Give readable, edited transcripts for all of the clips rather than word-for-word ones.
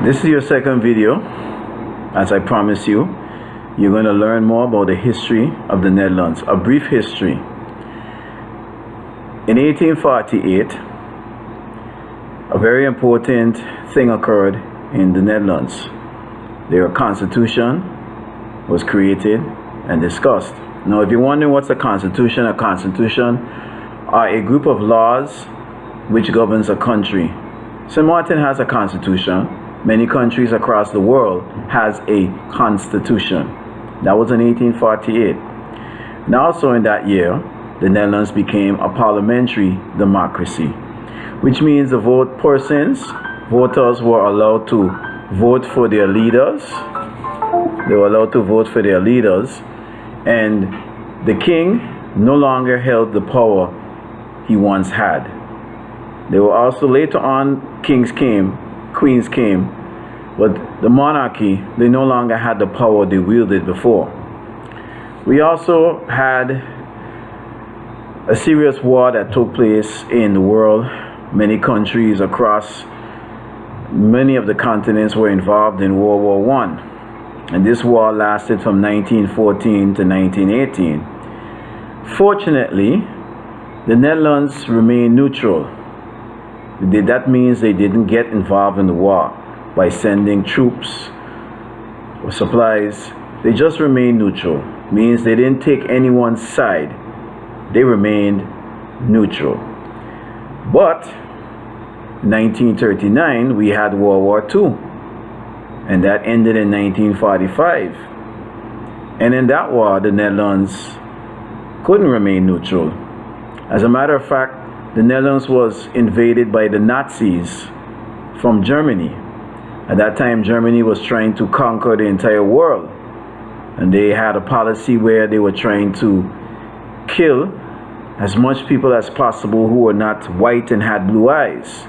This is your second video. As I promised you, you're going to learn more about the history of the Netherlands, a brief history. In 1848, a very important thing occurred in the Netherlands. Their constitution was created and discussed. Now, if you're wondering what's a constitution are a group of laws which governs a country. St. Martin has a constitution. Many countries across the world has a constitution. That was in 1848. And also in that year, the Netherlands became a parliamentary democracy, which means the voters were allowed to vote for their leaders. They were allowed to vote for their leaders, and the king no longer held the power he once had. There were also later on kings came, queens came, but the monarchy, they no longer had the power they wielded before. We also had a serious war that took place in the world. Many countries across many of the continents were involved in World War I. And this war lasted from 1914 to 1918. Fortunately, the Netherlands remained neutral. That means they didn't get involved in the war by sending troops or supplies. They just remained neutral. Means they didn't take anyone's side. They remained neutral. But in 1939, we had World War II. And that ended in 1945. And in that war, the Netherlands couldn't remain neutral. As a matter of fact, the Netherlands was invaded by the Nazis from Germany. At that time, Germany was trying to conquer the entire world. And they had a policy where they were trying to kill as much people as possible who were not white and had blue eyes.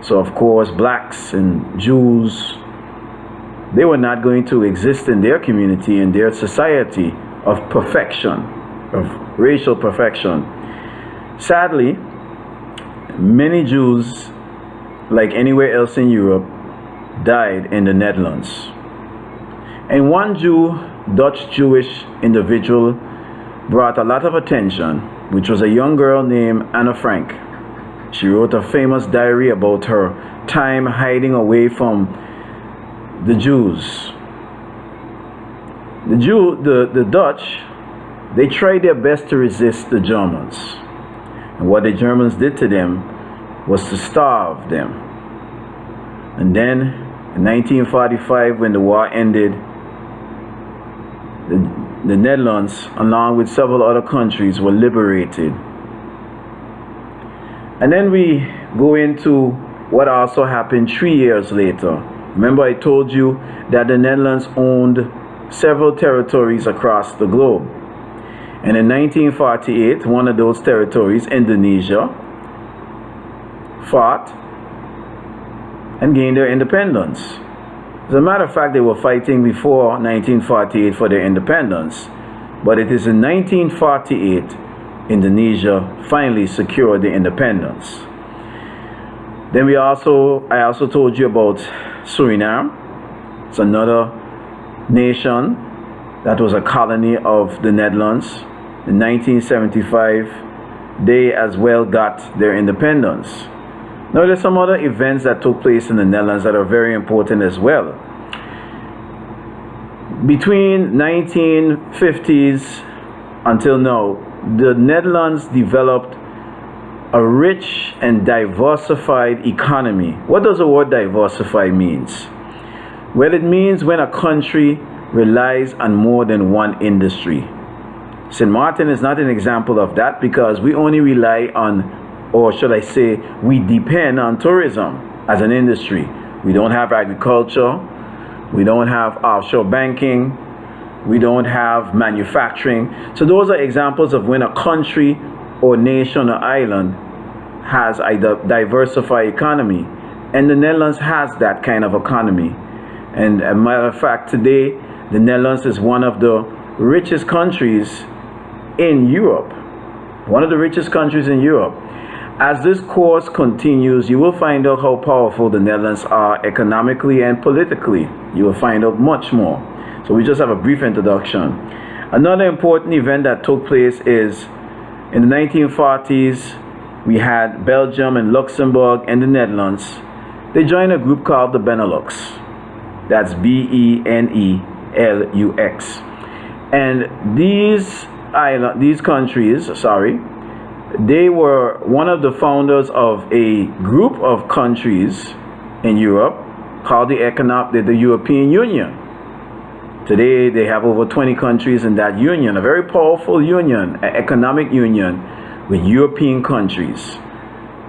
So of course, blacks and Jews, they were not going to exist in their community, in their society of perfection, of racial perfection. Sadly, many Jews, like anywhere else in Europe, died in the Netherlands. And one Dutch Jewish individual brought a lot of attention, which was a young girl named Anne Frank. She wrote a famous diary about her time hiding away from the Jews. The Dutch, they tried their best to resist the Germans. And what the Germans did to them was to starve them. And then in 1945, when the war ended, the Netherlands, along with several other countries, were liberated. And then we go into what also happened 3 years later. Remember, I told you that the Netherlands owned several territories across the globe. And in 1948, one of those territories, Indonesia, fought and gained their independence. As a matter of fact, they were fighting before 1948 for their independence. But it is in 1948, Indonesia finally secured the independence. Then I also told you about Suriname. It's another nation that was a colony of the Netherlands. In 1975, they as well got their independence. Now, there's some other events that took place in the Netherlands that are very important as well. Between 1950s until now, the Netherlands developed a rich and diversified economy. What does the word diversify means? Well, it means when a country relies on more than one industry. St. Martin is not an example of that because we only rely on, or should I say, we depend on tourism as an industry. We don't have agriculture, we don't have offshore banking, we don't have manufacturing. So those are examples of when a country or nation or island has a diversified economy. And the Netherlands has that kind of economy. And as a matter of fact, today, the Netherlands is one of the richest countries in Europe. One of the richest countries in Europe. As this course continues, you will find out how powerful the Netherlands are economically and politically. You will find out much more. So we just have a brief introduction. Another important event that took place is in the 1940s, we had Belgium and Luxembourg and the Netherlands. They joined a group called the Benelux. That's Benelux. And these countries, they were one of the founders of a group of countries in Europe called the European Union. Today they have over 20 countries in that union, a very powerful union, an economic union with European countries.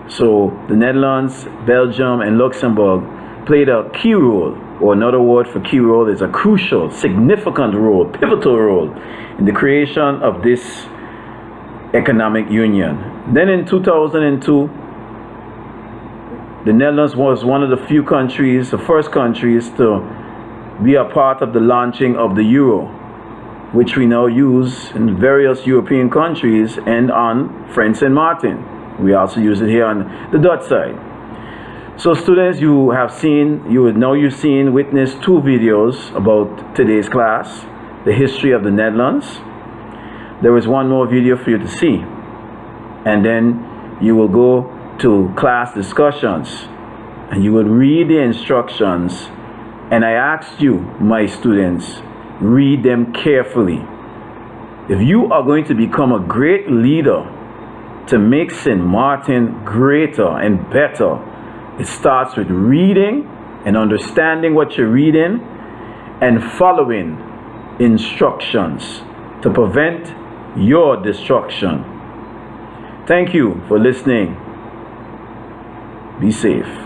So the Netherlands, Belgium, and Luxembourg played a key role, or another word for key role is a crucial, significant role, pivotal role in the creation of this economic union. Then in 2002, the Netherlands was one of the few countries, the first countries to be a part of the launching of the euro, which we now use in various European countries and on French Saint Martin. We also use it here on the Dutch side. So students, you've witnessed 2 videos about today's class, the history of the Netherlands. There is one more video for you to see, and then you will go to class discussions and you will read the instructions, and I asked you, my students, read them carefully. If you are going to become a great leader to make St. Martin greater and better, it starts with reading and understanding what you're reading and following instructions to prevent your destruction. Thank you for listening. Be safe.